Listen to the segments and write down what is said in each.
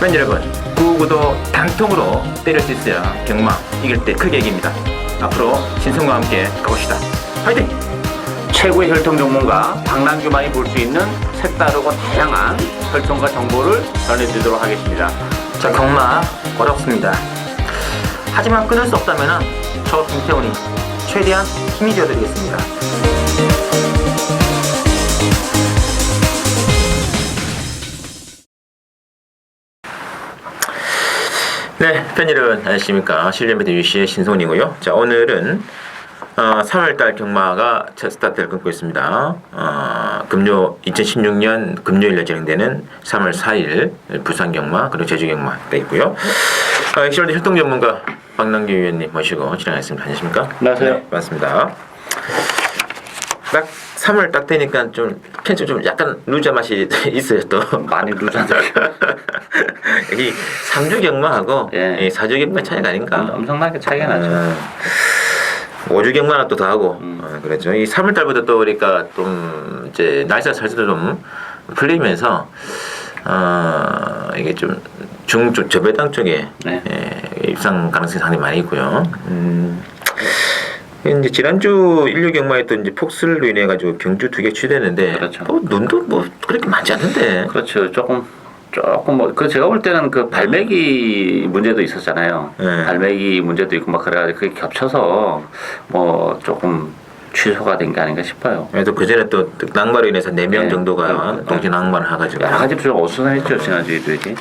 팬 여러분, 9구도 단통으로 때릴 수 있어야 경마 이길 때 크게 이깁니다. 앞으로 신성과 함께 가봅시다. 화이팅! 최고의 혈통 전문가 박남규만이 볼 수 있는 색다르고 다양한 혈통과 정보를 전해드리도록 하겠습니다. 자, 경마 어렵습니다. 하지만 끊을 수 없다면 저 김태훈이 최대한 힘이 되어드리겠습니다. 네, 팬 여러분 안녕하십니까. 실전배트 유씨의 신성훈이고요. 자, 오늘은 3월달 경마가 첫 스타트를 끊고 있습니다. 2016년 금요일에 진행되는 3월 4일 부산 경마 그리고 제주 경마가 있고요. 실전 혈통 전문가 박남규 위원님 모시고 진행하겠습니다. 안녕하십니까? 안녕하세요. 네, 반갑습니다. 딱 3월 딱 되니까 좀 캔츠 좀 약간 루자 맛이 있어요. 또 많이 루자. 이 3주 경마하고 예. 이 4주 경마 차이가 아닌가? 엄청나게 차이가 나죠. 5주 경마나 또 더 하고 그렇죠. 이 3월 달부터 또 그러니까 좀 이제 날씨가 살짝 좀 풀리면서 이게 좀 중쪽 저배당 쪽에 네. 입상 가능성이 상당히 많이 있고요. 이제 지난주 일류 경마에 또 이제 폭설로 인해 가지고 병주 2개 취되는데 그렇죠. 눈도 뭐 그렇게 많지 않는데. 그렇죠. 조금 뭐 그 제가 볼 때는 그 발매기 문제도 있었잖아요. 네. 발매기 문제도 있고 막 그래가지고 그게 겹쳐서 뭐 조금 취소가 된 게 아닌가 싶어요. 그래도 그 전에 또 낙마로 인해서 4명 네. 정도가 동시 낙마를 해가지고. 여러 가지 좀 어수선했죠 지난주에도 이제.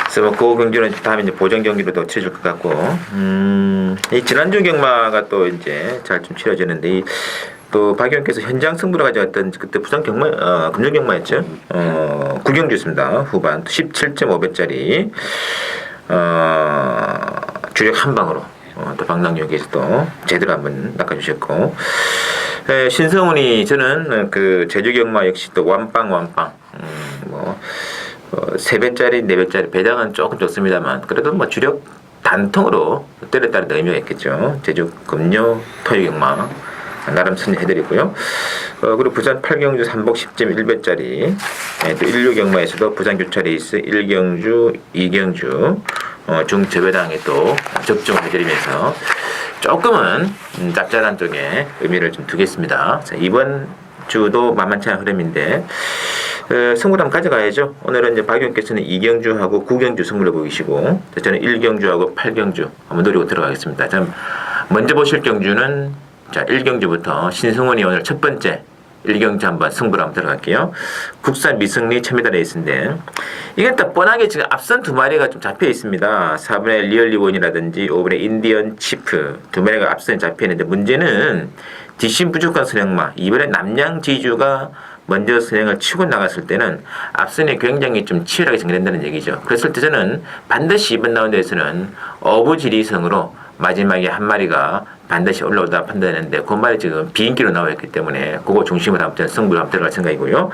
그래서 뭐 그 경기는 다음에 이제 보정 경기로 또 치러질 것 같고, 이 지난주 경마가 또 이제 잘 좀 치러지는데 또 박 의원께서 현장 승부를 가져왔던 그때 부산 경마, 금정 경마였죠. 구경주였습니다. 후반 17.5배짜리 주력 한 방으로 또 박남규께서도 제대로 한번 낚아주셨고, 신성훈이 저는 그 제주 경마 역시 또 완빵 3배짜리, 4배짜리 배당은 조금 적습니다만 그래도 뭐 주력 단통으로 때렸다는 의미가 있겠죠. 제주 금요 토요 경마 나름 선회해드리고요. 그리고 부산 8경주 3복 10.1배짜리 또 16 경마에서도 부산 교차 레이스 1경주, 2경주 중저배당에 또 적중을 해드리면서 조금은 짭짤한 쪽에 의미를 좀 두겠습니다. 자, 이번 주도 만만치 않은 흐름인데 승부를 한번 가져가야죠. 오늘은 이제 박 의원께서는 2경주하고 9경주 승부를 보이시고 저는 1경주하고 8경주 한번 노리고 들어가겠습니다. 자, 먼저 보실 경주는 자 1경주부터 신승훈이 오늘 첫 번째 1경주 한번 승부를 한번 들어갈게요. 국산 미승리 1000m 레이스인데 이건 딱 뻔하게 지금 앞선 두 마리가 좀 잡혀 있습니다. 4번의 리얼리원이라든지 5번의 인디언 치프 두 마리가 앞선에 잡혀 있는데 문제는 뒷심 부족한 선행마 이번에 남양지주가 먼저 선행을 치고 나갔을 때는 앞선이 굉장히 좀 치열하게 전개된다는 얘기죠. 그랬을 때 저는 반드시 이번 라운드에서는 어부지리성으로 마지막에 한 마리가 반드시 올라오다 판단했는데 그 말이 지금 비인기로 나와 있기 때문에 그거 중심으로 아무튼 승부를 한번 들어갈 생각이고요.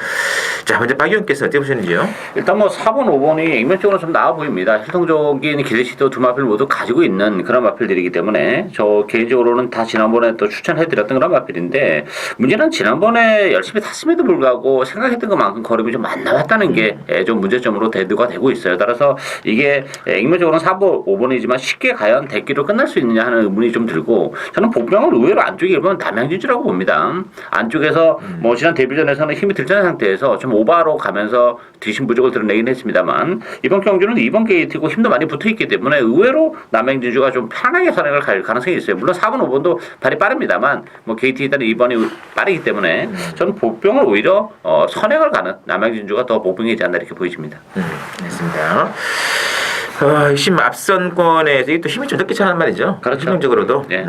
자, 먼저 박 의원께서 어떻게 보시는지요? 일단 뭐 4번, 5번이 인면적으로 좀 나아 보입니다. 혈통적인 기대치도 두 마필 모두 가지고 있는 그런 마필들이기 때문에 저 개인적으로는 다 지난번에 또 추천해드렸던 그런 마필인데 문제는 지난번에 열심히 탔음에도 불구하고 생각했던 것만큼 걸음이 좀 안 나왔다는 게 좀 문제점으로 대두가 되고 있어요. 따라서 이게 인면적으로는 4번, 5번이지만 쉽게 과연 대기로 끝날 수 있느냐 하는 의문이 좀 들고 저는 보병을 의외로 안쪽에 보면 남양진주라고 봅니다. 안쪽에서 뭐 지난 데뷔전에서는 힘이 들지 않은 상태에서 좀 오바로 가면서 뒤심 부족을 드러내긴 했습니다만 이번 경주는 2번 게이트고 힘도 많이 붙어있기 때문에 의외로 남양진주가 좀 편하게 선행을 갈 가능성이 있어요. 물론 4번, 5번도 발이 빠릅니다만 뭐 게이트 일단 2번이 빠르기 때문에 저는 보병을 오히려 선행을 가는 남양진주가 더 보병이지 않나 이렇게 보여집니다. 알겠습니다. 힘 앞선권에서 또 힘이 좀 늦게 차는 말이죠. 그렇죠. 기본적으로도. 네.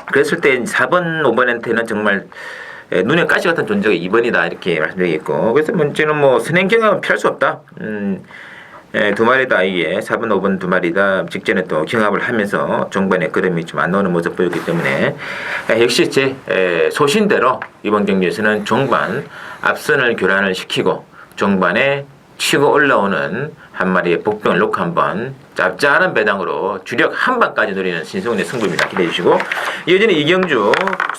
그랬을 때 4번, 5번한테는 정말 눈에 가시 같은 존재가 2번이다 이렇게 말씀드리겠고 그래서 문제는 뭐 선행 경험은 피할 수 없다. 두 마리 다 이게 4번, 5번 두 마리 다 직전에 또 경합을 하면서 종반에 걸음이 좀 안 나오는 모습 보였기 때문에 역시 제 소신대로 이번 경기에서는 종반 앞선을 교란을 시키고 종반에 치고 올라오는 한 마리의 복병을 놓고 한번 짭짤한 배당으로 주력 한 방까지 노리는 신성훈의 승부입니다. 기대해 주시고 이어지는 이경주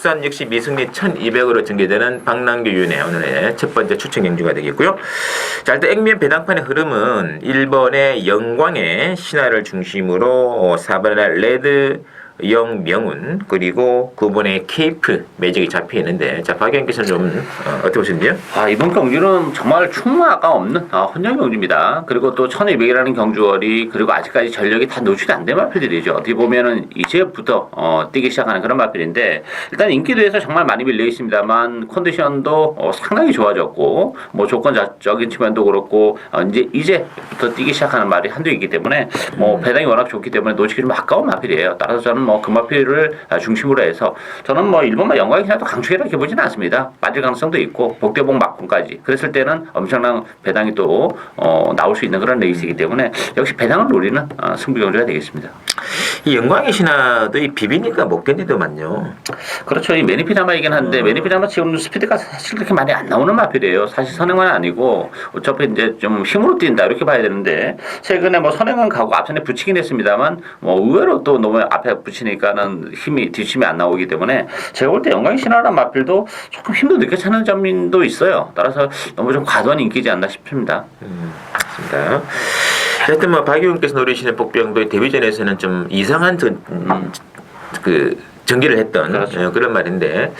국산 역시 미승리 1200으로 전개되는 박남규 윤의 오늘의 첫 번째 추천 경주가 되겠고요. 자, 일단 액면 배당판의 흐름은 1번의 영광의 신화를 중심으로 4번의 레드 영명운 그리고 9번의 케이프 매직이 잡혀 있는데, 자, 박 의원께서는 좀 어떻게 보시는지요? 이번 경주는 정말 충마가 없는 혼전 경주입니다. 그리고 또 1200이라는 경주월이, 그리고 아직까지 전력이 다 노출이 안 된 마필들이죠. 어떻게 보면은 이제부터 뛰기 시작하는 그런 마필인데, 일단 인기도에서 정말 많이 밀려 있습니다만 컨디션도 상당히 좋아졌고, 뭐 조건적인 측면도 그렇고 이제부터 뛰기 시작하는 말이 한두 있기 때문에 뭐 배당이 워낙 좋기 때문에 놓치기 좀 아까운 마필이에요. 따라서 저는 뭐 그 마필을 중심으로 해서 저는 뭐 일본만 영광의 신화도 강추해라 이렇게 보지는 않습니다. 빠질 가능성도 있고 복대복 막군까지 그랬을 때는 엄청난 배당이 또 나올 수 있는 그런 레이스이기 때문에 역시 배당을 노리는 승부 경주가 되겠습니다. 이 영광의 신화도 이 비비니까 못 견디더만요. 그렇죠. 이 매니피나마이긴 한데 매니피나마 지금 스피드가 사실 그렇게 많이 안 나오는 마필이에요. 사실 선행만 아니고 어차피 이제 좀 힘으로 뛴다 이렇게 봐야 되는데, 최근에 뭐 선행은 가고 앞선에 붙이긴 했습니다만 뭐 의외로 또 너무 앞에 붙이니까는 뒷심이 안 나오기 때문에 제가 볼 때 영광의 신화라는 마필도 조금 힘도 늦게 차는 점도 있어요. 따라서 너무 좀 과도한 인기지 않나 싶습니다. 맞습니다. 하여튼 뭐 박 의원께서 노리시는 복병도 데뷔전에서는 좀 이상한 전개를 했던 그렇죠. 그런 말인데,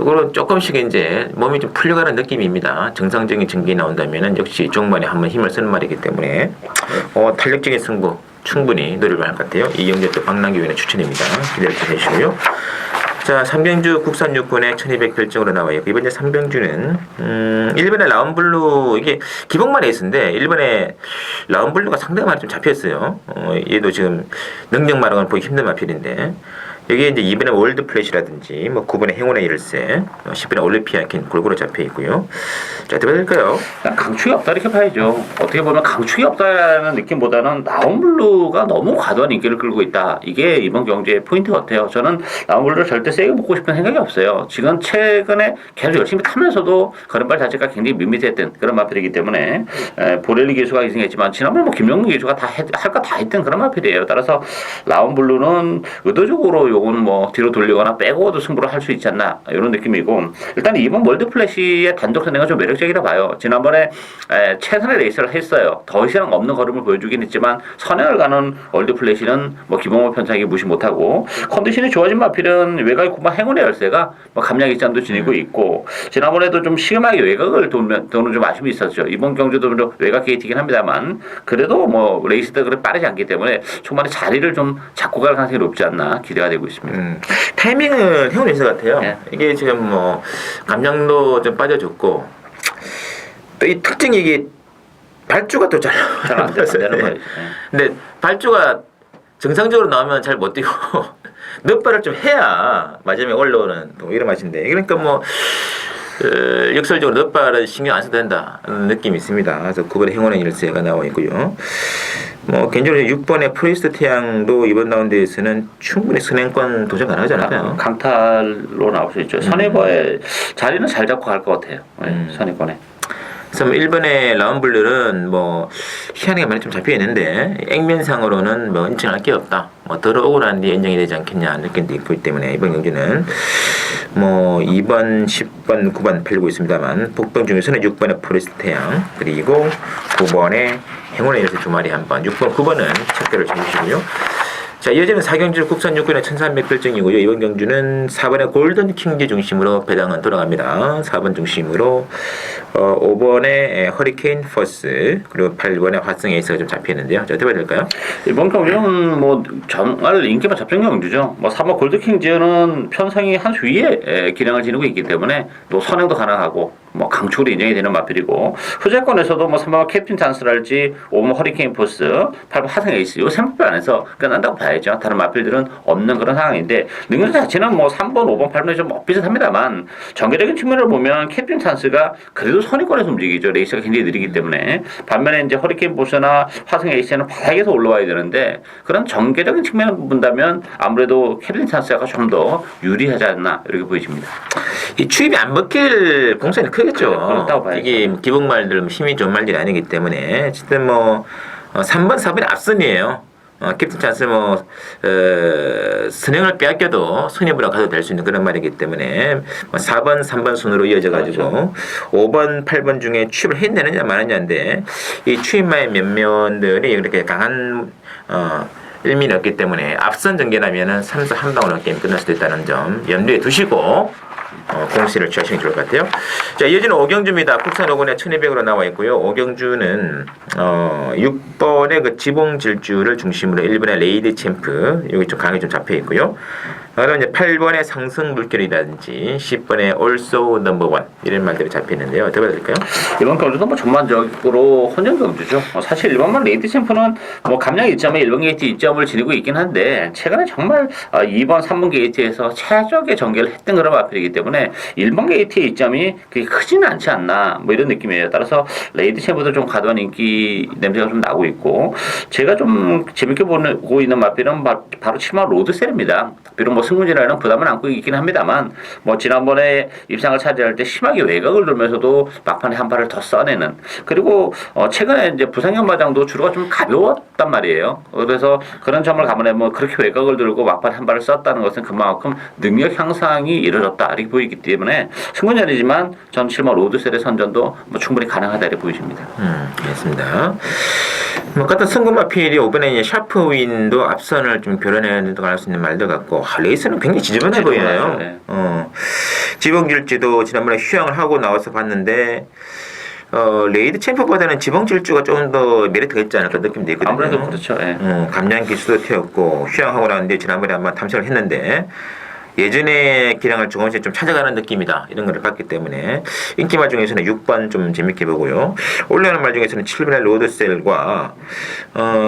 이거는 조금씩 이제 몸이 좀 풀려가는 느낌입니다. 정상적인 전개 나온다면은 역시 종반에 한번 힘을 쓰는 말이기 때문에 탄력적인 승부 충분히 노려볼 것 같아요. 이 경기 또 박남규 의원의 추천입니다. 기대를 좀 해주시고요. 자, 3경주 국산 6분에 1200 결정으로 나와요. 이번에 3경주는 1번에 라운블루, 이게 기복만 레이스인데 1번에 라운블루가 상당히 많이 좀 잡혔어요. 얘도 지금 능력 마랑을 보기 힘든 마필인데, 여기에 이제 2번에 월드 플래시라든지 뭐 9번에 행운의 일세, 10번에 올림피아킨 골고루 잡혀 있고요. 자, 어떻게 될까요? 강축이 없다 이렇게 봐야죠. 어떻게 보면 강축이 없다는 느낌보다는 라운블루가 너무 과도한 인기를 끌고 있다. 이게 이번 경기의 포인트 같아요. 저는 라운블루를 절대 세게 붙고 싶은 생각이 없어요. 지금 최근에 계속 열심히 타면서도 걸음발 자체가 굉장히 밋밋했던 그런 마필이기 때문에 보렐리 기수가 기승했지만 지난번 뭐 김영문 기수가 다 할 거 다 했던 그런 마필이에요. 따라서 라운블루는 의도적으로 요건 뭐 뒤로 돌리거나 빼고도 승부를 할 수 있지 않나 이런 느낌이고, 일단 이번 월드 플래시의 단독 선행은 좀 매력적이라 봐요. 지난번에 최선의 레이스를 했어요. 더 이상 없는 걸음을 보여주긴 했지만 선행을 가는 월드 플래시는 뭐 기본모 편차기 무시 못하고, 컨디션이 좋아진 마필은 외곽의 9번 행운의 열쇠가 뭐 감량 입장도 지니고 있고, 지난번에도 좀 시음하게 외곽을 도는 좀 아쉬움이 있었죠. 이번 경주도 좀 외곽 게이트긴 합니다만 그래도 뭐 레이스도 그렇게 빠르지 않기 때문에 초반에 자리를 좀 잡고 갈 가능성이 높지 않나 기대가 되고 있습니다. 타이밍은 행운 일세 같아요. 네. 이게 지금 뭐 감량도 좀 빠져줬고, 또 이 특징이 이게 발주가 또 잘 안 되는 거예요. 근데 발주가 정상적으로 나오면 잘 못 뛰고 넉발을 좀 해야 마지막에 올라오는 뭐 이런 맛인데, 그러니까 뭐 역설적으로 넉발을 신경 안 써도 된다는 느낌이 있습니다. 그래서 9번의 행운의 일세가 나와 있고요. 뭐 개인적으로 6번의 프리스트 태양도 이번 라운드에서는 충분히 선행권 도전 가능하지 않을까요? 강탈로 나올 수 있죠. 선의거의 자리는 잘 잡고 갈 것 같아요. 선의권에. 그래서 1번의 라운블루는 뭐 희한하게 많이 좀 잡혀 있는데 액면상으로는 뭐 인정할 게 없다. 뭐 덜 억울한 데 인정이 되지 않겠냐 느낌도 있기 때문에 이번 경기는 뭐 2번, 10번, 9번 팔리고 있습니다만, 복병 중에서는 6번의 프리스트 태양 그리고 9번의 행운의 열쇠 두 마리 한 번, 6번, 9번은 책대를 쳐주시고요. 자, 이어지는 4경주 국산 6군의 1300 결정이고요. 이번 경주는 4번의 골든 킹즈 중심으로 배당은 돌아갑니다. 4번 중심으로 5번의 허리케인 퍼스 그리고 8번의 화성 에이스가 좀 잡히는데요. 자, 어떻게 봐야 될까요? 이번 경주는 뭐 정말 인기만 잡힌 경주죠. 뭐 3번 골드킹즈는 편성이 한 수 위에 기량을 지니고 있기 때문에 또 선행도 가능하고 뭐 강축으로 인정이 되는 마필이고, 후제권에서도 뭐 3번 캡틴 찬스랄지 5번 허리케인 포스 8번 화성 에이스 요 3번 안에서 끝난다고 봐야죠. 다른 마필들은 없는 그런 상황인데, 능력 자체는 뭐 3번 5번 8번이 좀 비슷합니다만 전개적인 측면을 보면 캡틴 찬스가 그래도 선의권에서 움직이죠. 레이스가 굉장히 느리기 때문에. 반면에 이제 허리케인 포스나 화성 에이스는 바닥에서 올라와야 되는데, 그런 전개적인 측면을 본다면 아무래도 캡틴 찬스가 좀 더 유리하지 않나 이렇게 보여집니다. 이 추입이 안 먹힐 공산이 크겠죠. 그렇다고 봐야죠. 이게 기본 말들 힘이 좋은 말들이 아니기 때문에 어쨌든 뭐 3번, 4번이 앞선이에요. 캡틴 찬스 선행을 빼앗겨도 승리부랑 가도 될 수 있는 그런 말이기 때문에 4번, 3번 순으로 이어져가지고 5번, 8번 중에 취입을 해내느냐 마느냐인데 이 취입마의 면면들이 이렇게 강한 일민이 없기 때문에 앞선 전개라면은 3수 한 방으로 게임 끝날 수도 있다는 점 염두에 두시고 공시를 취하시면 좋을 것 같아요. 자, 이어지는 오경주입니다. 국산 5권에 1200으로 나와 있고요. 오경주는 6번의 그 지봉 질주를 중심으로 1번의 레이드 챔프 여기 좀 강하게 좀 잡혀 있고요. 그다음 이제 8번의 상승 물결이라든지 10번의 also number one 이런 말들이 잡혀 있는데요. 어떻게 봐야 될까요? 이번 경주도 뭐 전반적으로 혼전 경주죠. 사실 일반만 레이드 챔프는 뭐 감량 이점에 1번 게이트 이점을 지니고 있긴 한데 최근에 정말 2번, 3번 게이트에서 최적의 전개를 했던 그런 마필이기 때문에 1번 게이트의 이점이 그렇게 크지는 않지 않나 뭐 이런 느낌이에요. 따라서 레이드 챔프도 좀 과도한 인기 냄새가 좀 나고 있고 제가 좀 재밌게 보고 있는 마필은 바로 7번 로드셀입니다. 비록 뭐 승부지라는 부담은 안고 있긴 합니다만 뭐 지난번에 입상을 차지할 때 심하게 외곽을 돌면서도 막판에 한 발을 더 써내는 그리고 최근에 이제 부상연마장도 주로가 좀 가벼웠단 말이에요. 그래서 그런 점을 감안해 뭐 그렇게 외곽을 들고 막판에 한 발을 썼다는 것은 그만큼 능력 향상이 이루어졌다 이렇게 보이기 때문에 승부전이지만 전 7번 로드셀의 선전도 뭐 충분히 가능하다 이렇게 보여집니다. 알겠습니다. 뭐 같은 승부마필이 이번에 이제 샤프윈도 앞선을 좀 교란해 들어갈 수 있는 말들 같고 레이스는 굉장히 지저분해 보이네요. 네. 지붕질주도 지난번에 휴양을 하고 나와서 봤는데 레이드 챔프보다는 지붕질주가 조금 더 메리트가 있지 않을까 느낌도 있거든요. 아무래도 그렇죠. 예. 감량 기수도 튀었고 휴양하고 나왔는데 지난번에 한번 탐색을 했는데 예전의 기량을 조금씩 좀 찾아가는 느낌이다 이런 걸 봤기 때문에 인기말 중에서는 6번 좀 재밌게 보고요. 올라오는 말 중에서는 7번의 로드셀과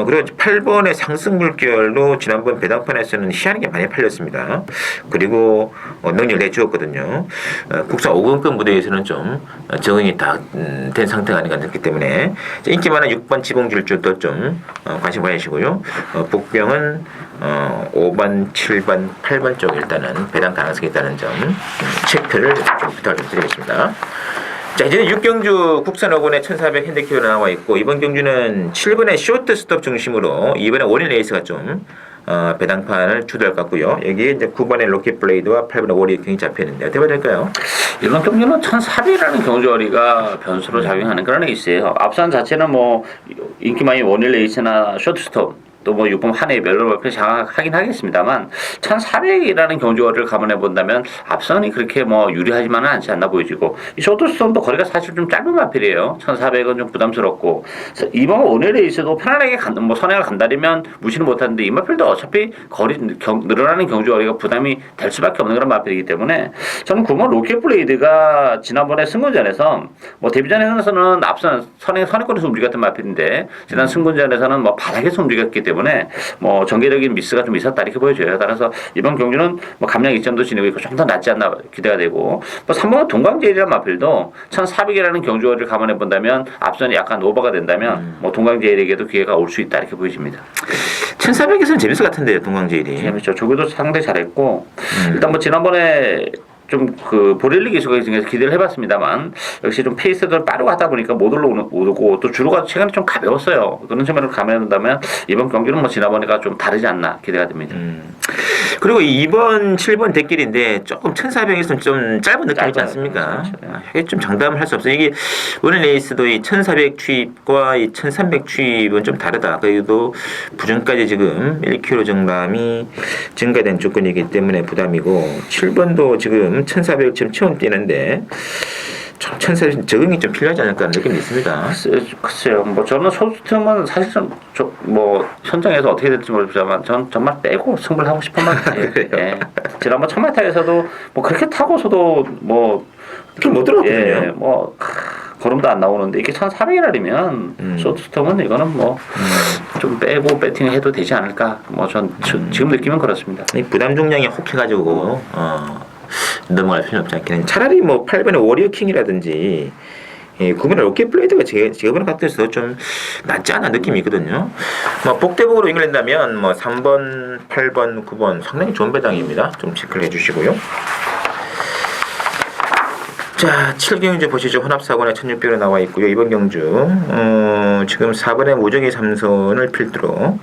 그리고 8번의 상승 물결도 지난번 배당판에서는 희한하게 많이 팔렸습니다. 그리고 능력을 내주었거든요. 국산 5권급 무대에서는 좀 적응이 다 된 상태가 아닌가 했기 때문에 인기 많은 6번 지붕질주도 좀 관심 가지시고요. 복병은 5번, 7번, 8번 쪽 일단은 배당 가능성이 있다는 점 체크를 좀 부탁을 좀 드리겠습니다. 자, 이제는 6경주 국산 5권에 1400 핸디캡으로 나와 있고 이번 경주는 7번의 쇼트 스톱 중심으로 이번에 원인 레이스가 좀 배당판을 주도할 것 같고요. 여기에 이제 9번의 로켓 블레이드와 8번의 워리어 킹이 잡혀 있는데 어떻게 봐야 될까요? 이번 경주는 1400이라는 경주거리가 변수로 작용하는 그런 레이스예요. 앞선 자체는 뭐 인기 많이 원일 레이스나 쇼트스톱 또 뭐 6번 한해 멜로 장악하긴 하겠습니다만 1400이라는 경주거리를 감안해 본다면 앞선이 그렇게 뭐 유리하지만은 않지 않나 보여지고 이 쇼트스톰도 거리가 사실 좀 짧은 마필이에요. 1400은 좀 부담스럽고 이번 원일 레이스도 편안하게 뭐 선행을 간다면 무시는 못하는데 이 마필도 어차피 늘어나는 경주거리가 부담이 될 수밖에 없는 그런 마필이기 때문에 저는 9번 로켓 블레이드가 지난번에 승군전에서 뭐 데뷔전에서는 앞선 선행권에서 움직였던 마필인데 지난 승군전에서는 뭐 바닥에서 움직였기 때문에 뭐 전개적인 미스가 좀 있었다 이렇게 보여져요. 따라서 이번 경주는 뭐 감량 2점도 지니고 있고 좀 더 낫지 않나 기대가 되고 뭐 3번은 동광제일이라는 마필도 1400이라는 경주거리를 감안해 본다면 앞선이 약간 오버가 된다면 뭐 동광제일에게도 기회가 올 수 있다 이렇게 보여집니다. 1400에서는 재밌을 것 같은데요, 동광제일이. 재밌죠. 조교도 상당히 잘했고 일단 뭐 지난번에 좀 그 보렐리 기수가 중에서 기대를 해봤습니다만 역시 좀 페이스도 빠르고 하다 보니까 못 오르고 또 주로가 최근에 좀 가벼웠어요. 그런 측면으로 감안한다면 이번 경기는 뭐 지난번에가 좀 다르지 않나 기대가 됩니다. 그리고 2번, 7번 대길인데 조금 1400에서는 좀 짧은 느낌이 있지 않습니까? 이게 좀 장담을 할 수 없어요. 이게 오늘 레이스도 이 1400 취입과 이 1300 취입은 좀 다르다. 그래도 부준까지 지금 1kg 정감이 증가된 조건이기 때문에 부담이고 7번도 지금 1400 지금 처음 뛰는데 좀 1400 적응이 좀 필요하지 않을까 하는 느낌이 있습니다. 글쎄요. 뭐 저는 소수팀은 사실 뭐 현장에서 어떻게 될지 모르겠지만 전 정말 빼고 승부를 하고 싶은 마음이에요. 예. 지난번 천마 타에서도 뭐 그렇게 타고서도 뭐 못 들어갔거든요. 예, 뭐 걸음도 안 나오는데 이게 1400이라면 소스톰은 이거는 뭐 좀 빼고 배팅해도 되지 않을까. 뭐 전 지금 느낌은 그렇습니다. 이 부담 중량이 혹해가지고 넘어갈 필요는 없지 않겠냐. 차라리 뭐 8번의 워리어 킹이라든지 9번의 로켓 블레이드가 제가 보는 같아서 좀 낫지 않은 느낌이 있거든요. 뭐 복대복으로 연결된다면 뭐 3번, 8번, 9번 상당히 좋은 배당입니다. 좀 체크를 해주시고요. 자, 7경주 보시죠. 혼합사고나 1600으로 나와 있고요. 이번 경주 지금 4번에 무적의 삼선을 필두로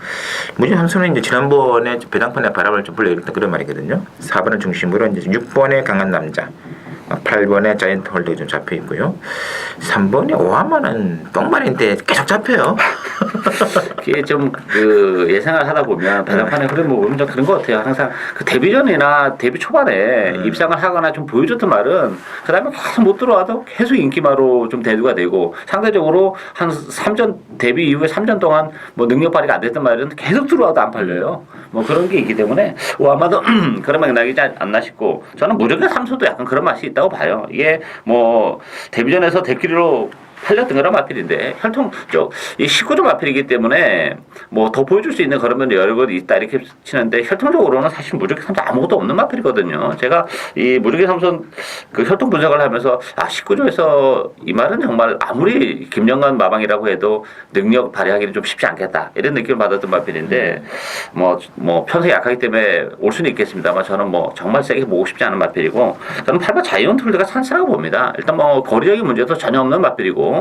무적의 삼선은 이제 지난번에 배당판에 바람을 좀 불러일으켰던 그런 말이거든요. 4번을 중심으로 이제 6번에 강한 남자, 8번에 자이언트 홀드가 좀 잡혀 있고요. 3번에 오하마는 똥말인데 계속 잡혀요. 이게 좀 그 예상을 하다 보면 배당판에 그런 뭐 보면 좀 그런 것 같아요. 항상 그 데뷔 전이나 데뷔 초반에 입상을 하거나 좀 보여줬던 말은 그다음에 계속 못 들어와도 계속 인기마로 좀 대두가 되고 상대적으로 한 3전 데뷔 이후에 3전 동안 뭐 능력 발휘가 안 됐던 말은 계속 들어와도 안 팔려요. 뭐 그런 게 있기 때문에 아마도 그런 맥락이지 않나 싶고 저는 무조건 삼수도 약간 그런 맛이 있다고 봐요. 이게 뭐 데뷔전에서 대끼리로 팔렸던 그런 마필인데 혈통 쪽이 19조 마필이기 때문에 뭐 더 보여줄 수 있는 그런 면이 여러 가지 있다 이렇게 치는데 혈통적으로는 사실 무조건 삼수 아무것도 없는 마필이거든요. 제가 이 무조건 삼선 그 혈통 분석을 하면서 19조에서 이 말은 정말 아무리 김영관 마방이라고 해도 능력 발휘하기는 좀 쉽지 않겠다 이런 느낌을 받았던 마필인데 뭐 편성이 약하기 때문에 올 수는 있겠습니다만 저는 뭐 정말 세게 보고 싶지 않은 마필이고 저는 8번 자이언트 홀드가 찬스라고 봅니다. 일단 뭐 거리적인 문제도 전혀 없는 마필이고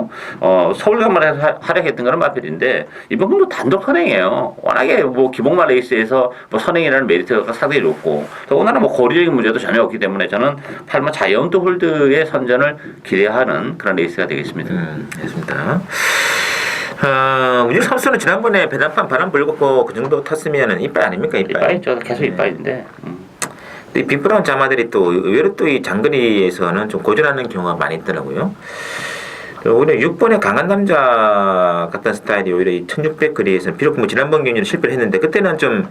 서울 간만에 활약했던 그런 마필인데 이번 경도 단독 선행이에요. 워낙에 뭐 기복마 레이스에서 뭐 선행이라는 메리트가 상당히 높고 더군다나 뭐 거리적인 문제도 전혀 없기 때문에 저는 8번 자이언트 홀드의 선전을 기대하는 그런 레이스가 되겠습니다. 알겠습니다. 운영 삼수는 지난번에 배당판 바람 불고 그 정도 탔으면은 이빨 아닙니까? 이빨. 이빨이죠. 계속 이빨인데. 이 빅브라운 자마들이 또 의외로 또 이 장거리에서는 좀 고전하는 경우가 많이 있더라고요. 오히려 6번의 강한 남자 같은 스타일이 오히려 이 1600 거리에서는 비록 뭐 지난번 경기는 실패를 했는데 그때는 좀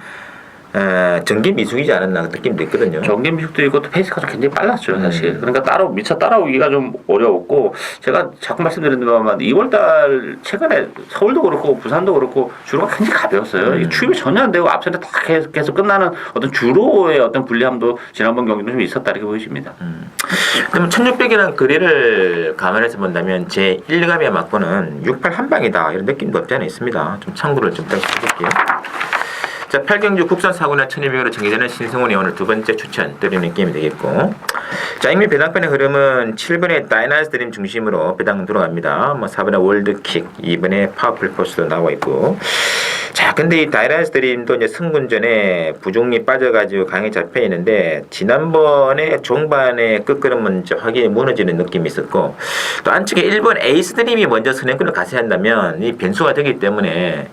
전기 미숙이지 않았나 느낌도 있거든요. 전기 미숙도 있고 또 페이스가 좀 굉장히 빨랐죠 사실. 그러니까 미처 따라오기가 좀 어려웠고 제가 자꾸 말씀드리는 것만 2월달 최근에 서울도 그렇고 부산도 그렇고 주로가 굉장히 가벼웠어요. 이 추임이 전혀 안 되고 앞선에 다 계속 끝나는 어떤 주로의 어떤 불리함도 지난번 경기도 좀 있었다 이렇게 보여집니다. 그럼 1600이라는 거리를 감안해서 본다면 제 1감에 맞고는 68 한방이다 이런 느낌도 없지 않아 있습니다. 좀 참고를 좀 부탁드릴게요. 자, 8경주 국산 사고날 1200으로 전개되는 신승훈이 오늘 두 번째 추천 드리는 게임이 되겠고 자, 익명 배당판의 흐름은 7번의 다이나스 드림 중심으로 배당 들어갑니다. 뭐 4번의 월드킥, 2번의 파워풀 포스도 나와 있고 자, 근데 이 다이나스 드림도 이제 승군전에 부종이 빠져가지고 강에 잡혀 있는데 지난번에 종반에 끝걸음은 이제 확연히 무너지는 느낌이 있었고 또 안쪽에 1번 에이스 드림이 먼저 선행권을 가세한다면 이 변수가 되기 때문에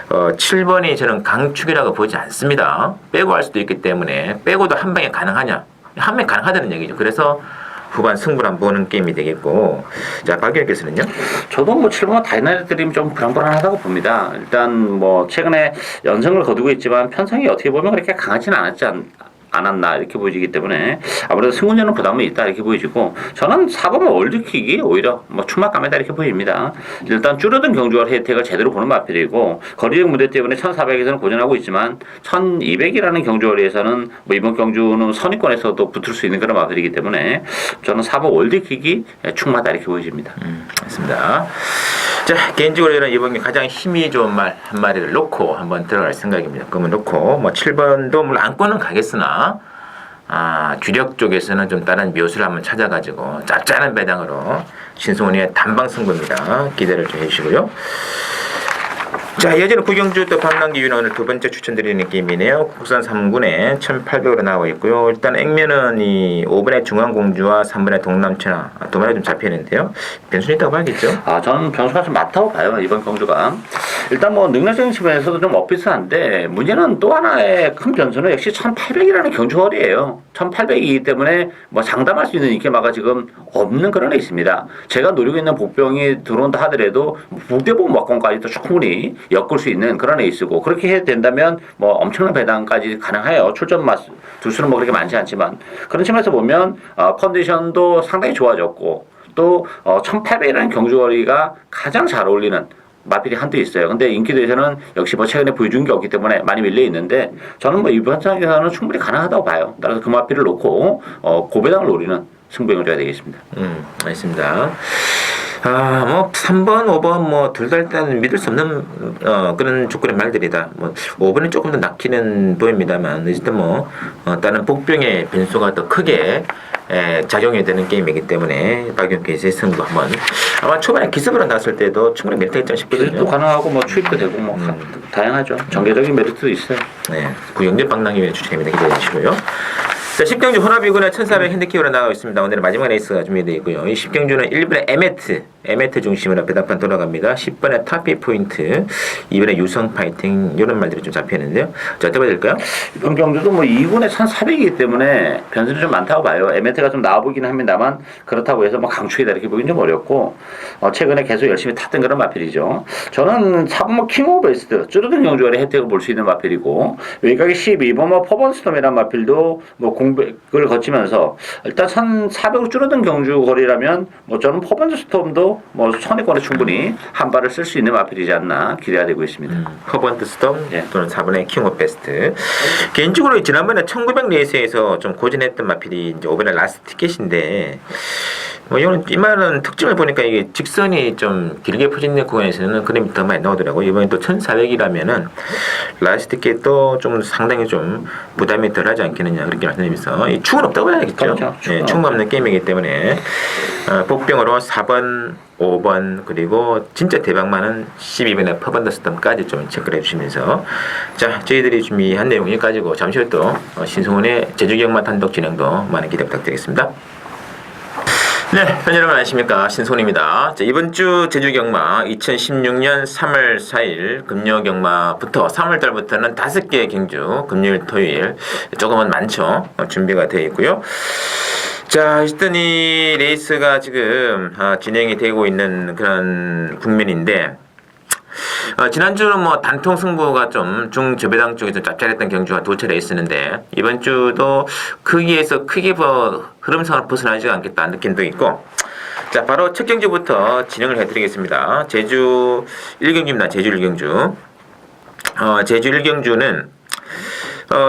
7번이 저는 강축이라고 보지 않습니다. 빼고 할 수도 있기 때문에 빼고도 한 방에 가능하냐? 한 방에 가능하다는 얘기죠. 그래서 후반 승부를 한번 보는 게임이 되겠고 자, 박규현께서는요? 저도 뭐 7번 다이나믹 드림이 좀 불안불안하다고 봅니다. 일단 뭐 최근에 연승을 거두고 있지만 편성이 어떻게 보면 그렇게 강하지는 않았나 이렇게 보이기 때문에 아무래도 승군전은 부담이 있다 이렇게 보이지고 저는 4번 월드킥이 오히려 뭐 추막감이다 이렇게 보입니다. 일단 줄어든 경주월 혜택을 제대로 보는 마필이고 거리적 문제 때문에 1400에서는 고전하고 있지만 1200이라는 경주월에서는 뭐 이번 경주는 선의권에서도 붙을 수 있는 그런 마필이기 때문에 저는 4번 월드킥이 충마다 이렇게 보여집니다. 맞습니다. 자, 개인적으로 저는 이번 게 가장 힘이 좋은 말 한 마리를 놓고 한번 들어갈 생각입니다. 그러면 놓고 뭐 7번도 물론 안고는 가겠으나 주력 쪽에서는 좀 다른 묘수를 한번 찾아가지고 짭짤한 배당으로 신승훈이의 단방 승부입니다. 기대를 좀 해주시고요. 자, 이어지는 구경주 또 방랑기 유는 오늘 두 번째 추천드리는 게임이네요. 국산 3군에 1800으로 나와 있고요. 일단 액면은 이 5번의 중앙공주와 3번의 동남천하 두 마리 좀 잡혀 있는데요. 변수 있다고 봐야겠죠? 저는 변수가 좀 많다고 봐요, 이번 경주가. 일단 뭐 능력적인 측면에서도 좀 엇비슷한데 문제는 또 하나의 큰 변수는 역시 1800이라는 경주거리예요. 1800이기 때문에 뭐 장담할 수 있는 인기마가 지금 없는 그런 애 있습니다. 제가 노리고 있는 복병이 들어온다 하더라도 북대본 막공까지도 충분히 엮을 수 있는 그런 에이스고 그렇게 해야 된다면 뭐 엄청난 배당까지 가능해요. 출전 두수는 뭐 그렇게 많지 않지만 그런 측면에서 보면 컨디션도 상당히 좋아졌고 또 1800이라는 경주거리가 가장 잘 어울리는 마필이 한두 있어요. 근데 인기도에서는 역시 뭐 최근에 보여준 게 없기 때문에 많이 밀려 있는데 저는 뭐 이번 상에서는 충분히 가능하다고 봐요. 따라서 그 마필을 놓고 고배당을 노리는 승부행을 줘야 되겠습니다. 알겠습니다. 뭐 3번, 5번 뭐 둘 다 일단 믿을 수 없는 그런 조건의 말들이다. 뭐 5번은 조금 더 낫기는 보입니다만 어쨌든 뭐 다른 복병의 변수가 더 크게 작용이 되는 게임이기 때문에 박용 케이스의 승부 한번 아마 초반에 기습으로 나왔을 때도 충분히 메리트가 있지 또 싶거든요. 가능하고 뭐 추입도 되고 뭐 다양하죠. 전개적인 메리트도 있어요. 네, 구영재 방랑이 추천입니다. 기대해 주시고요. 자, 10경주 혼합이구나 1400 핸드키어로 나가고 있습니다. 오늘은 마지막 레이스가 준비되어 있고요. 이 10경주는 1번에 에메트 중심으로 배당판 돌아갑니다. 10번에 타피 포인트, 2번에 유성 파이팅 이런 말들이 좀 잡히는데요. 자, 어떻게 될까요? 이번 경주도 뭐 2군에 1400이기 때문에 변수는 좀 많다고 봐요. 에메트가 좀 나와보긴 합니다만 그렇다고 해서 뭐 강추이다 이렇게 보기는 좀 어렵고 최근에 계속 열심히 탔던 그런 마필이죠. 저는 4번 뭐 킹 오브 베스트 줄어든 경주간의 혜택을 볼 수 있는 마필이고 외곽이 12번 뭐 퍼번스톰이라는 마필도 뭐 공백을 거치면서 일단 1400으로 줄어든 경주 거리라면 뭐 저는 퍼번스톰도 뭐 선의권에 충분히 한 발을 쓸 수 있는 마필이지 않나 기대가 되고 있습니다. 퍼번트 스톰 예. 또는 4번의 킹 오브 베스트. 개인적으로 지난번에 1900 레이스에서 좀 고전했던 마필이 이제 5번의 라스트 티켓인데 뭐 이 말은 특징을 보니까 이게 직선이 좀 길게 퍼지는 구간에서는 그림이 더 많이 나오더라고요. 이번에 또 1400이라면은 라스트 티켓도 좀 상당히 좀 부담이 덜하지 않겠느냐 그렇게 말씀드리면서 이 축은 없다고 봐야겠죠. 그렇죠. 축은 없는 게임이기 때문에 복병으로 4번 5번 그리고 진짜 대박만은 12번의 퍼번더스톰까지 좀 체크를 해주시면서 자 저희들이 준비한 내용 여기까지고 잠시 후 또 신승훈의 제주경마 단독 진행도 많은 기대 부탁드리겠습니다. 네, 팬 여러분 안녕하십니까 신승훈입니다. 자, 이번 주 제주경마 2016년 3월 4일 금요경마부터 3월달부터는 5개의 경주 금요일 토요일 조금은 많죠. 준비가 되어 있고요. 자, 어쨌든 이 레이스가 지금 진행이 되고 있는 그런 국면인데 지난주는 뭐 단통 승부가 좀 중저배당 쪽에 좀 짭짤했던 경주가 두 차례 있었는데 이번 주도 크기에서 크게 흐름상을 벗어나지 않겠다 느낌도 있고 자 바로 첫 경주부터 진행을 해드리겠습니다. 제주 1경주입니다. 제주 1경주 제주 1경주는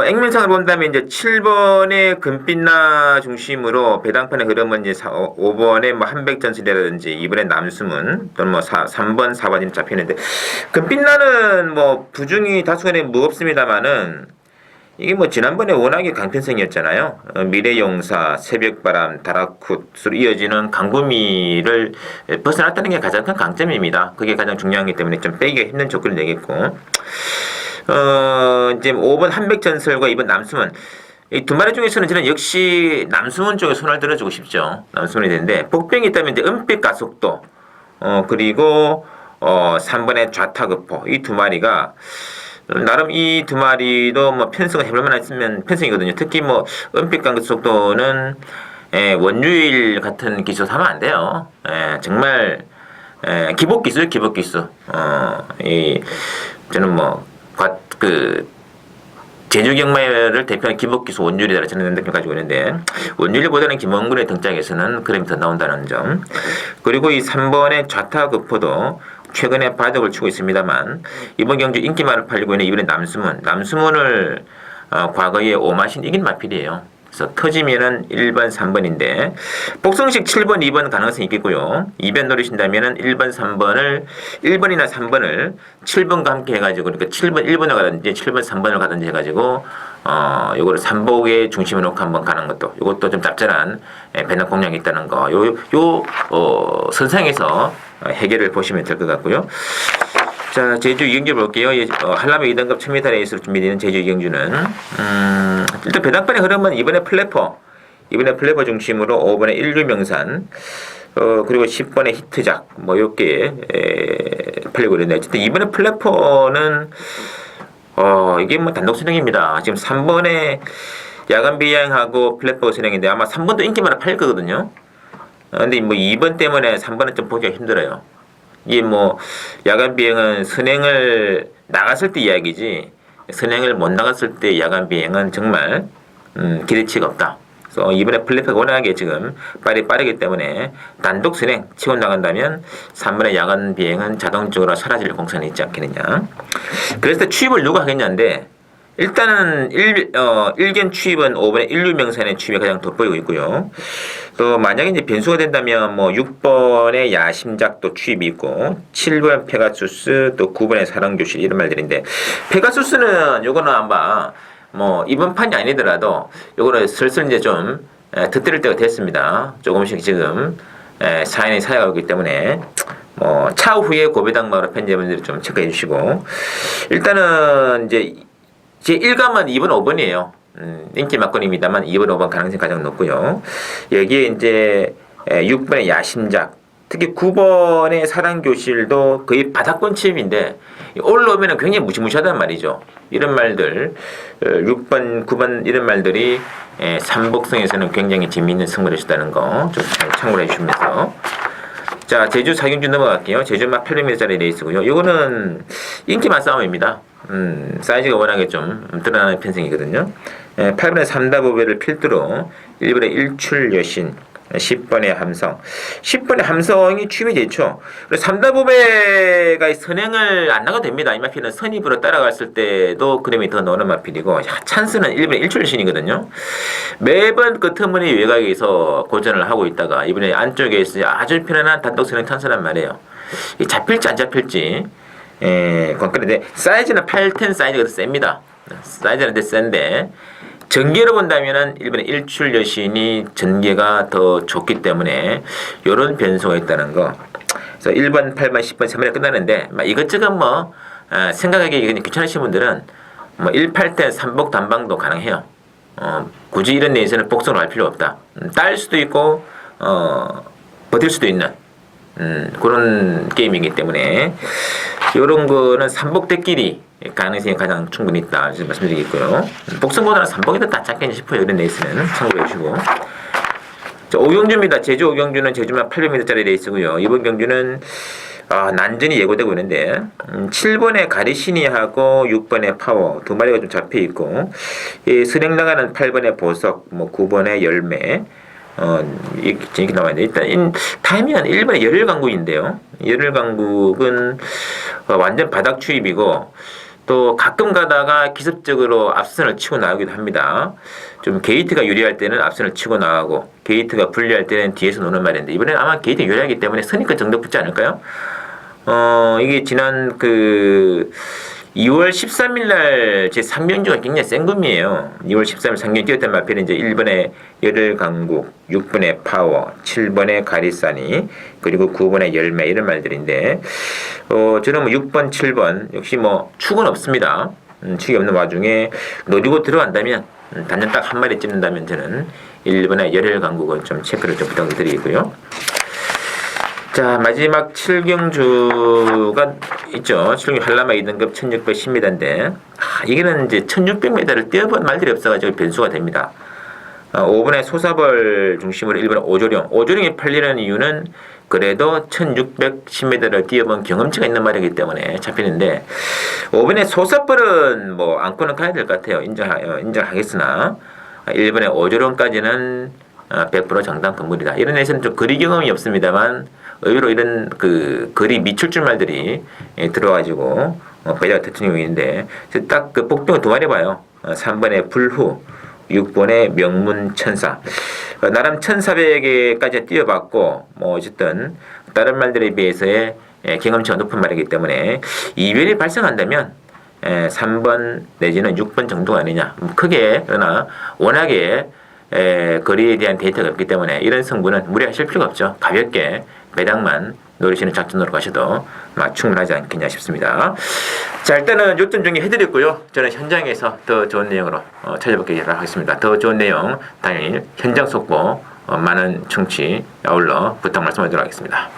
액면상을 본다면 이제 7번의 금빛나 중심으로 배당판의 흐름은 이제 5번의 뭐 한백전술이라든지 2번의 남수문 또는 뭐 3번, 4번이 잡히는데 금빛나는 뭐 부중이 다수간에 무겁습니다만은 이게 뭐 지난번에 워낙에 강편성이었잖아요. 미래용사, 새벽바람, 다라쿠스로 이어지는 강구미를 벗어났다는 게 가장 큰 강점입니다. 그게 가장 중요하기 때문에 좀 빼기가 힘든 조건을 내겠고 이제 5번 한백전설과 2번 남수문 이 두 마리 중에서는 저는 역시 남수문 쪽에 손을 들어주고 싶죠. 남수문이 되는데 복병이 있다면 이제 은빛 가속도 그리고 3번의 좌타급포 이 두 마리가 나름 이 두 마리도 뭐 편성을 해볼 만한 있으면 편성이거든요. 특히 뭐 은빛 가속도는 원유일 같은 기술 하면 안 돼요. 정말 기복기술 기복기술 저는 뭐 제주경마를 대표하는 기복기수 원율이라는 저는 느낌 가지고 있는데 원율보다는 김원근의 등장에서는 그림이 더 나온다는 점 그리고 이 3번의 좌타급포도 최근에 바둑을 치고 있습니다만 이번 경주 인기말을 팔리고 있는 이번에 남수문을 과거에 오마신 이긴 마필이에요. 그래서 터지면은 1번, 3번인데 복성식 7번, 2번 가능성이 있겠고요. 2번 노리신다면은 1번, 3번을 1번이나 3번을 7번과 함께 해가지고 그러니까 7번, 1번을 가든지 7번, 3번을 가든지 해가지고 요거를 3복의 중심을 놓고 한번 가는 것도 요것도 좀 짭짤한 배당 공략이 있다는 거. 선상에서 해결을 보시면 될 것 같고요. 자, 제주 이경주 볼게요. 한라면 2등급 1000m 레이스로 준비되는 제주 이경주는 일단 배당판의 흐름은 이번에 플래퍼 중심으로 5번에 1류명산 그리고 10번에 히트작 뭐 이렇게 팔리고 있는데 어쨌든 이번에 플래퍼는 이게 뭐 단독 선행입니다. 지금 3번에 야간 비행하고 플래퍼 선행인데 아마 3번도 인기만을 팔 거거든요. 근데 뭐 2번 때문에 3번은 좀 보기가 힘들어요. 이게 뭐 야간 비행은 선행을 나갔을 때 이야기지 선행을 못 나갔을 때 야간 비행은 정말 기대치가 없다. 그래서 이번에 플래퍼가 워낙에 지금 빠르기 때문에 단독 선행 치고 나간다면 3번의 야간 비행은 자동적으로 사라질 공산이 있지 않겠느냐. 그래서 취입을 누가 하겠냐인데 일단은 일견 취입은 5번의 1류명산의 취입이 가장 돋보이고 있고요. 또 만약에 이제 변수가 된다면 뭐 6번의 야심작도 취입이 있고 7번 페가수스 또 9번의 사랑교실 이런 말들인데 페가수스는 요거는 아마 뭐 이번 판이 아니더라도 요거는 슬슬 이제 좀 득들을 때가 됐습니다. 조금씩 지금 사인이 사여가고 있기 때문에 뭐 차후에 고배당마로 팬여러분들이 좀 체크해 주시고 일단은 이제 제 1감은 2번 5번이에요. 인기 막건입니다만 2번 5번 가능성이 가장 높고요. 여기에 이제 6번의 야심작 특히 9번의 사랑교실도 거의 바닥권 취입인데 올라오면 굉장히 무시무시하단 말이죠. 이런 말들 6번 9번 이런 말들이 삼복성에서는 굉장히 재미있는 승부를 했다는 거 좀 잘 참고를 해주시면서 자 제주 사경주 넘어갈게요. 제주만 800m짜리 레이스고요. 이거는 인기만 싸움입니다. 사이즈가 워낙에 좀 드러나는 편성이거든요. 8번의 삼다보배를 필두로 1번의 일출 여신 10번의 함성 10번의 함성이 취임이 되죠. 삼다보배가 선행을 안 나가도 됩니다. 이 마필은 선입으로 따라갔을 때도 그림이 더 노는 마필이고 찬스는 1번의 일출 여신이거든요. 매번 끝머리 외곽에서 고전을 하고 있다가 이번에 안쪽에서 아주 편안한 단독 선행 찬스란 말이에요. 잡힐지 안 잡힐지 관건인데 사이즈는 810 사이즈가 더 셉니다. 사이즈는 더 센데 전개로 본다면은 1번의 일출 여신이 전개가 더 좋기 때문에 이런 변수가 있다는 거. 그래서 1번, 8번, 10번, 3번에 끝나는데 이것저것 뭐 생각하기 귀찮으신 분들은 뭐 18대 3복 단방도 가능해요. 굳이 이런 내에서는 복선을 할 필요 없다. 딸 수도 있고 버틸 수도 있는 그런 게임이기 때문에 이런 거는 삼복대끼리 가능성이 가장 충분히 있다 말씀드리겠고요. 복선보다는 삼복이 더 낫지 싶어요. 이런 레이스는 참고해 주시고 자, 오경주입니다. 제주 오경주는 제주만 800m짜리 레이스고요. 이번 경주는 난전이 예고되고 있는데 7번의 가리시니하고 6번의 파워 두 마리가 좀 잡혀 있고 선행 나가는 8번의 보석, 뭐 9번의 열매 이렇게 나와 있는데 일단 타이밍은 1번의 열혈강국인데요. 열혈강국은 완전 바닥 추입이고 또 가끔 가다가 기습적으로 앞선을 치고 나가기도 합니다. 좀 게이트가 유리할 때는 앞선을 치고 나가고 게이트가 불리할 때는 뒤에서 노는 말인데 이번에는 아마 게이트가 유리하기 때문에 선입권 정도 붙지 않을까요? 이게 지난 2월 13일 날 제 상명주가 굉장히 센 금이에요. 2월 13일 상경 뛰었던 마필은 이제 1번의 열혈 강국, 6번의 파워, 7번의 가리사니, 그리고 9번의 열매 이런 말들인데 저는 뭐 6번, 7번 역시 뭐 축은 없습니다. 축이 없는 와중에 노리고 들어간다면 단연 딱 한 마리 찍는다면 저는 1번의 열혈 강국은 좀 체크를 좀 부탁드리고요. 자 마지막 7경주가 있죠. 7경주 한라마 2등급 1610m인데 이게는 이제 1600m를 뛰어본 말들이 없어가지고 변수가 됩니다. 5번의 소사벌 중심으로 1번의 오조령이 팔리는 이유는 그래도 1610m를 뛰어본 경험치가 있는 말이기 때문에 잡히는데 5번의 소사벌은 뭐 안고는 가야 될 것 같아요. 인정하겠으나 1번의 오조령까지는 100% 정당 건물이다. 이런 데서는 좀 거리 경험이 없습니다만 의외로 이런 거리 미출줄 말들이 들어가지고 배자가 대통령인데 딱 그 복병을 두 마리 봐요. 3번의 불후, 6번의 명문천사. 나름 1400개까지 뛰어봤고 뭐 어쨌든 다른 말들에 비해서의 경험치가 높은 말이기 때문에 이별이 발생한다면 3번 내지는 6번 정도가 아니냐. 크게 그러나 워낙에 거리에 대한 데이터가 없기 때문에 이런 승부는 무리하실 필요가 없죠. 가볍게 배당만 노리시는 작전으로 가셔도 충분하지 않겠냐 싶습니다. 자 일단은 요점 정리해드렸고요. 저는 현장에서 더 좋은 내용으로 찾아뵙기로 하겠습니다. 더 좋은 내용 당연히 현장 속보 많은 청취 아울러 부탁 말씀드리도록 하겠습니다.